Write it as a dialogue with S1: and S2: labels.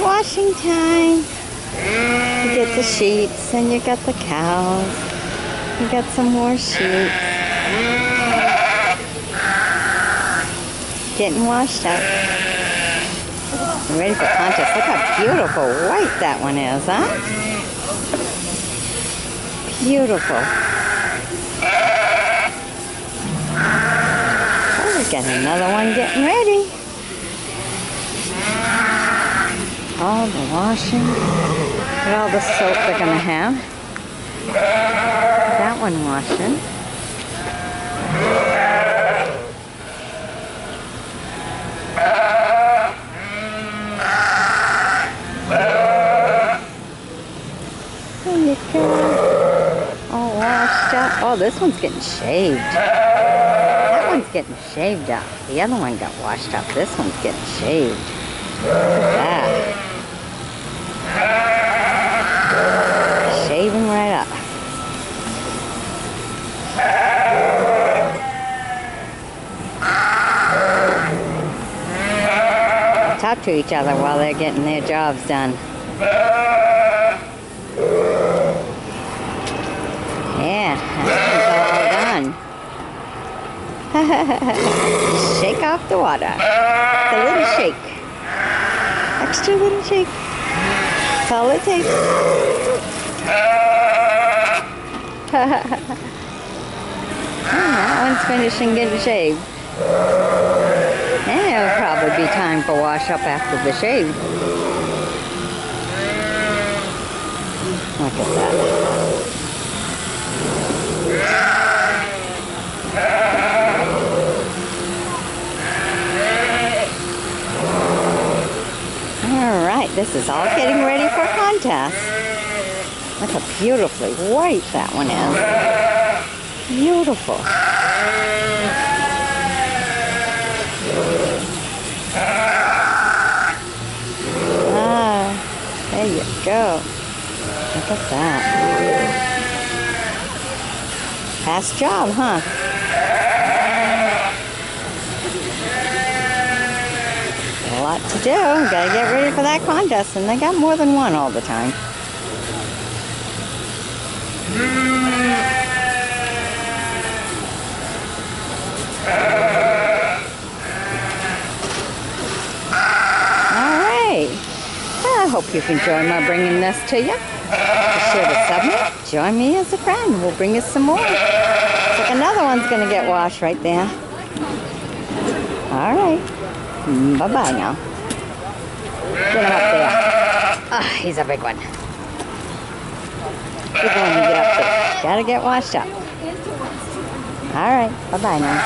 S1: Washing time. You get the sheets and you got the cows. You got some more sheets. Getting washed up. Ready for contest. Look how beautiful white that one is, huh? Beautiful. Oh, we got another one getting ready. All the washing. Look at all the soap they're going to have. That one washing. There you go. All washed up. Oh, this one's getting shaved. That one's getting shaved up. The other one got washed up. This one's getting shaved. Look at that. Shaving right up. Talk to each other while they're getting their jobs done. Yeah, that one's all done. Shake off the water. It's a little shake. Extra little shake. That's all it takes. That one's finishing getting shaved. And it'll probably be time for wash up after the shave. Look at that. Alright, this is all getting ready for contest. Look how beautifully white that one is. Beautiful. Ah, there you go. Look at that. Fast job, huh? A lot to do. Gotta get ready for that contest, and they got more than one all the time. Alright. I hope you've enjoyed my bringing this to you. Be sure to submit. Join me as a friend. We'll bring you some more. Looks like another one's going to get washed right there. Alright. Bye-bye now. Get him up there. Ah, he's a big one. Big one to get up there. Gotta get washed up. Alright. Bye-bye now.